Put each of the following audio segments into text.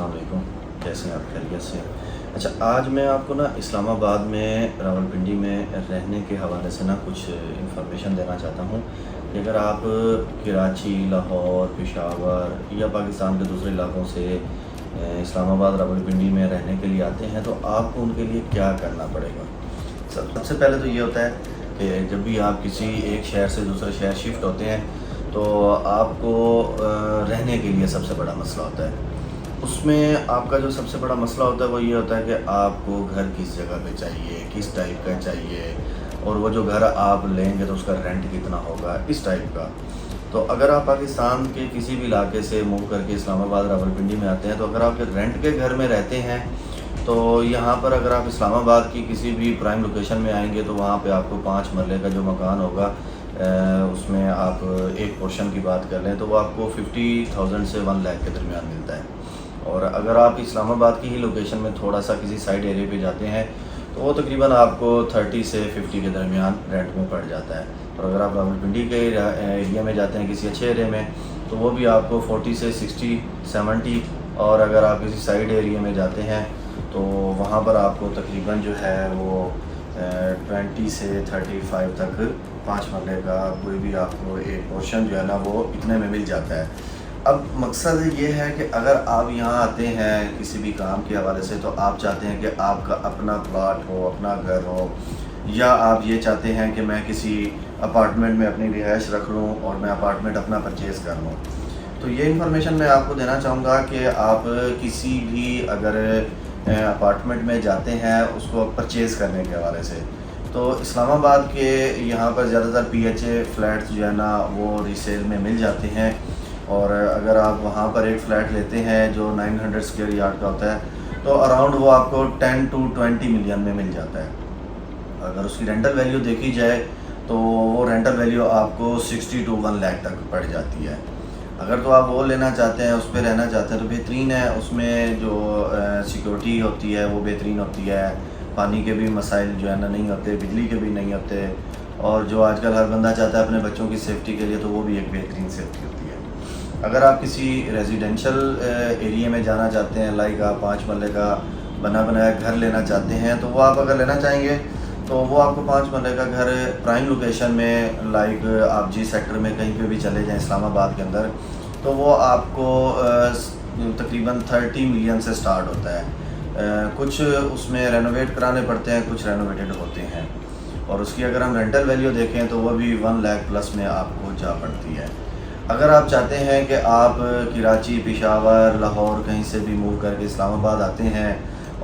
अस्सलाम वालेकुम। कैसे हैं आप? खैरियत से हैं? अच्छा, आज मैं आपको ना इस्लाम आबाद में रावलपिंडी में रहने के हवाले से ना कुछ इन्फॉर्मेशन देना चाहता हूँ कि अगर आप कराची, लाहौर, पेशावर या पाकिस्तान के दूसरे इलाकों से इस्लामाबाद रावलपिंडी में रहने के लिए आते हैं तो आपको उनके लिए क्या करना पड़ेगा। सबसे पहले तो ये होता है कि जब भी आप किसी एक शहर से दूसरे शहर शिफ्ट होते हैं तो आपको रहने के लिए सबसे बड़ा मसला होता है। उसमें आपका जो सबसे बड़ा मसला होता है वो ये होता है कि आपको घर किस जगह पे चाहिए, किस टाइप का चाहिए, और वो जो घर आप लेंगे तो उसका रेंट कितना होगा, इस टाइप का। तो अगर आप पाकिस्तान के किसी भी इलाके से मूव करके इस्लामाबाद रावलपिंडी में आते हैं तो अगर आप रेंट के घर में रहते हैं तो यहाँ पर अगर आप इस्लामाबाद की किसी भी प्राइम लोकेशन में आएंगे तो वहाँ पे आपको 5 मरले का जो मकान होगा उसमें आप एक पोर्शन की बात कर लें तो वो आपको 50,000 से 1 लाख के दरमियान मिलता है। और अगर आप इस्लामाबाद की ही लोकेशन में थोड़ा सा किसी साइड एरिया पे जाते हैं तो वो तकरीबन आपको 30 से 50 के दरमियान रेंट में पड़ जाता है। और अगर आप रावलपिंडी के एरिया में जाते हैं किसी अच्छे एरिया में तो वो भी आपको 40 से 60, 70, और अगर आप किसी साइड एरिया में जाते हैं तो वहाँ पर आपको तकरीबन जो है वो 20 से 35 तक 5 मरले का कोई भी आपको एक पोर्शन जो है ना वो इतने में मिल जाता है। अब मकसद ये है कि अगर आप यहाँ आते हैं किसी भी काम के हवाले से तो आप चाहते हैं कि आपका अपना प्लॉट हो, अपना घर हो, या आप ये चाहते हैं कि मैं किसी अपार्टमेंट में अपनी रिहाइश रख लूँ और मैं अपार्टमेंट अपना परचेज़ कर लूँ। तो ये इन्फॉर्मेशन मैं आपको देना चाहूँगा कि आप किसी भी अगर अपार्टमेंट में जाते हैं उसको परचेज़ करने के हवाले से तो इस्लामाबाद के यहाँ पर ज़्यादातर PHA फ्लैट्स जो है ना वो रीसेल में मिल जाते हैं। और अगर आप वहाँ पर एक फ़्लैट लेते हैं जो 900 स्क्वायर यार्ड का होता है तो अराउंड वो आपको 10 to 20 मिलियन में मिल जाता है। अगर उसकी रेंटल वैल्यू देखी जाए तो वो रेंटल वैल्यू आपको 60 to 1 लाख तक पड़ जाती है। अगर तो आप वो लेना चाहते हैं, उस पर रहना चाहते हैं तो बेहतरीन है। उसमें जो सिक्योरिटी होती है वो बेहतरीन होती है, पानी के भी मसाइल जो है ना नहीं होते, बिजली के भी नहीं होते, और जो आजकल हर बंदा चाहता है अपने बच्चों की सेफ़्टी के लिए तो वो भी एक बेहतरीन सेफ्टी होती है। अगर आप किसी रेजिडेंशियल एरिया में जाना चाहते हैं, लाइक आप 5 मरले का बना बनाया घर लेना चाहते हैं तो वो आप अगर लेना चाहेंगे तो वो आपको 5 मरले का घर प्राइम लोकेशन में, लाइक आप जी सेक्टर में कहीं पे भी चले जाएं इस्लामाबाद के अंदर, तो वो आपको तकरीबन 30 मिलियन से स्टार्ट होता है। कुछ उसमें रेनोवेट कराने पड़ते हैं, कुछ रेनोवेटेड होते हैं, और उसकी अगर हम रेंटल वैल्यू देखें तो वो भी 1 लाख प्लस में आपको जा पड़ती है। अगर आप चाहते हैं कि आप कराची, पेशावर, लाहौर कहीं से भी मूव करके इस्लामाबाद आते हैं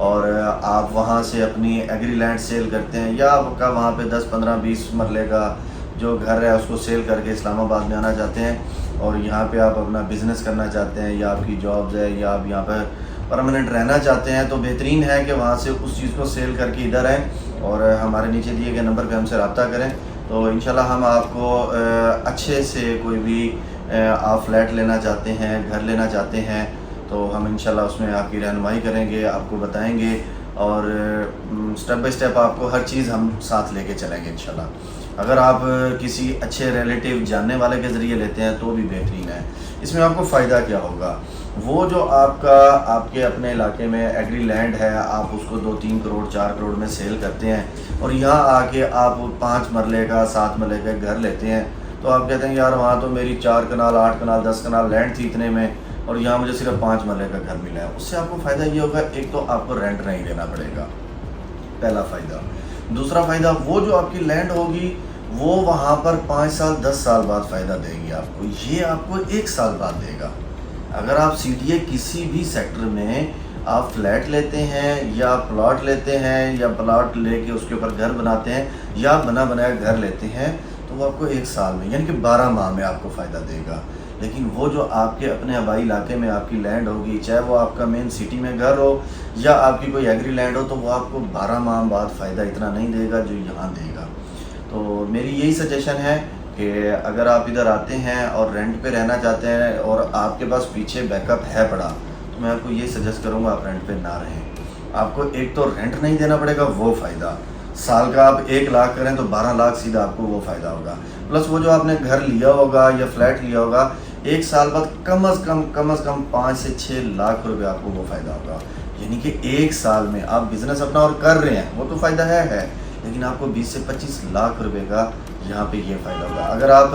और आप वहाँ से अपनी एग्री लैंड सेल करते हैं, या आपका वहाँ पे 10, 15, 20 मरले का जो घर है उसको सेल करके इस्लामाबाद में आना चाहते हैं और यहाँ पे आप अपना बिज़नेस करना चाहते हैं, या आपकी जॉब्स है, या आप यहाँ पर परमानेंट रहना चाहते हैं, तो बेहतरीन है कि वहाँ से उस चीज़ को सेल करके इधर आएँ और हमारे नीचे दिए गए नंबर पे हमसे रब्ता करें। तो इंशाल्लाह हम आपको अच्छे से कोई भी आप फ्लैट लेना चाहते हैं, घर लेना चाहते हैं तो हम इंशाल्लाह उसमें आपकी रहनुमाई करेंगे, आपको बताएंगे, और स्टेप बाय स्टेप आपको हर चीज़ हम साथ लेके चलेंगे इंशाल्लाह। अगर आप किसी अच्छे रिलेटिव जानने वाले के ज़रिए लेते हैं तो भी बेहतरीन है। इसमें आपको फ़ायदा क्या होगा, वो जो आपके अपने इलाके में एग्री लैंड है आप उसको 2-3 करोड़ 4 करोड़ में सेल करते हैं और यहाँ आके आप 5 मरले का 7 मरले का घर लेते हैं तो आप कहते हैं यार वहाँ तो मेरी 4 कनाल 8 कनाल 10 कनाल लैंड थी इतने में और यहाँ मुझे सिर्फ 5 मरले का घर मिला है। उससे आपको फ़ायदा ये होगा, एक तो आपको रेंट नहीं देना पड़ेगा, पहला फ़ायदा। दूसरा फ़ायदा, वो जो आपकी लैंड होगी वो वहाँ पर 5 साल 10 साल बाद फ़ायदा देगी आपको, ये आपको 1 साल बाद देगा। अगर आप सीधे किसी भी सेक्टर में आप फ्लैट लेते हैं या प्लॉट लेते हैं या प्लॉट लेके उसके ऊपर घर बनाते हैं या बना बनाया घर लेते हैं तो वो आपको 1 साल में यानी कि 12 माह में आपको फ़ायदा देगा। लेकिन वो जो आपके अपने आबाई इलाके में आपकी लैंड होगी, चाहे वो आपका मेन सिटी में घर हो या आपकी कोई एग्री लैंड हो, तो वो आपको 12 माह बाद फ़ायदा इतना नहीं देगा जो यहाँ देगा। तो मेरी यही सजेशन है कि अगर आप इधर आते हैं और रेंट पे रहना चाहते हैं और आपके पास पीछे बैकअप है पड़ा तो मैं आपको ये सजेस्ट करूँगा आप रेंट पे ना रहें। आपको एक तो रेंट नहीं देना पड़ेगा, वो फ़ायदा, साल का आप 1 लाख करें तो 12 लाख सीधा आपको वो फ़ायदा होगा, प्लस वो जो आपने घर लिया होगा या फ्लैट लिया होगा ایک سال بعد کم از کم 5 سے 6 لاکھ روپے آپ کو وہ فائدہ ہوگا. یعنی کہ ایک سال میں آپ بزنس اپنا اور کر رہے ہیں وہ تو فائدہ ہے لیکن آپ کو 20 سے 25 لاکھ روپے کا یہاں پہ یہ فائدہ ہوگا. اگر آپ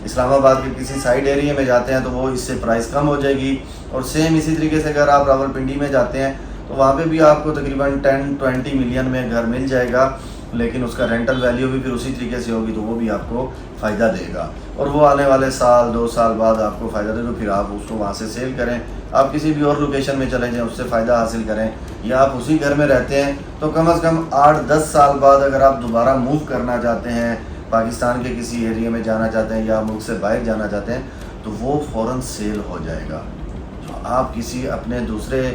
اسلام آباد کے کسی سائڈ ایریے میں جاتے ہیں تو وہ اس سے پرائس کم ہو جائے گی, اور سیم اسی طریقے سے اگر آپ راولپنڈی میں جاتے ہیں تو وہاں پہ بھی آپ کو تقریباً 10-20 ملین میں گھر مل جائے گا, لیکن اس کا رینٹل ویلیو بھی پھر اسی طریقے سے ہوگی, تو وہ بھی آپ کو فائدہ دے گا, اور وہ آنے والے سال 2 سال بعد آپ کو فائدہ دے تو پھر آپ اس کو وہاں سے سیل کریں, آپ کسی بھی اور لوکیشن میں چلے جائیں اس سے فائدہ حاصل کریں, یا آپ اسی گھر میں رہتے ہیں تو کم از کم 8-10 سال بعد اگر آپ دوبارہ موو کرنا چاہتے ہیں, پاکستان کے کسی ایریے میں جانا چاہتے ہیں یا ملک سے باہر جانا چاہتے ہیں تو وہ فوراً سیل ہو جائے گا. جو آپ کسی اپنے دوسرے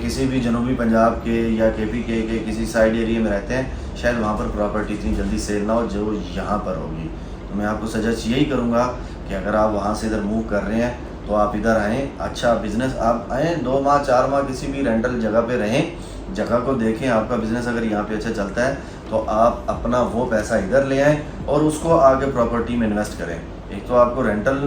کسی بھی جنوبی پنجاب کے یا کے پی کے کسی سائڈ ایریے میں رہتے ہیں, شاید وہاں پر پراپرٹی اتنی جلدی سیل نہ ہو جو یہاں پر ہوگی. تو میں آپ کو سجیسٹ یہی کروں گا کہ اگر آپ وہاں سے ادھر موو کر رہے ہیں تو آپ ادھر آئیں, اچھا بزنس آپ آئیں 2 ماہ 4 ماہ کسی بھی رینٹل جگہ پہ رہیں, جگہ کو دیکھیں, آپ کا بزنس اگر یہاں پہ اچھا چلتا ہے تو آپ اپنا وہ پیسہ ادھر لے آئیں اور اس کو آگے پراپرٹی میں انویسٹ کریں. ایک تو آپ کو رینٹل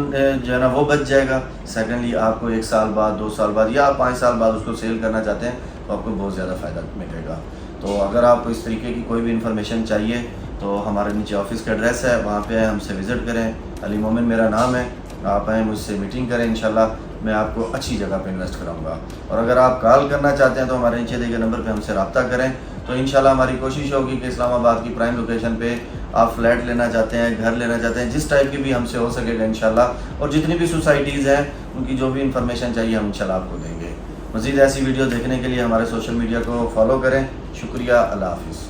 جو ہے نا وہ بچ جائے گا, سیکنڈلی آپ کو 1 سال بعد 2 سال بعد یا آپ 5 سال بعد اس کو سیل کرنا چاہتے ہیں تو آپ کو بہت زیادہ فائدہ ملے گا. تو اگر آپ کو اس طریقے کی کوئی بھی انفارمیشن چاہیے تو ہمارے نیچے آفس کا ایڈریس ہے, وہاں پہ ہم سے وزٹ کریں. علی مومن میرا نام ہے, آپ آئیں مجھ سے میٹنگ کریں, انشاءاللہ میں آپ کو اچھی جگہ پہ انویسٹ کراؤں گا. اور اگر آپ کال کرنا چاہتے ہیں تو ہمارے نیچے دیے گئے نمبر پہ ہم سے رابطہ کریں. تو انشاءاللہ ہماری کوشش ہوگی کہ اسلام آباد کی پرائم لوکیشن پہ آپ فلیٹ لینا چاہتے ہیں, گھر لینا چاہتے ہیں, جس ٹائپ کی بھی ہم سے ہو سکے گا انشاءاللہ, اور جتنی بھی سوسائٹیز ہیں ان کی جو بھی انفارمیشن چاہیے ہم انشاءاللہ آپ کو دیں گے. مزید ایسی ویڈیو دیکھنے کے لیے ہمارے سوشل میڈیا کو فالو کریں. شکریہ, اللہ حافظ.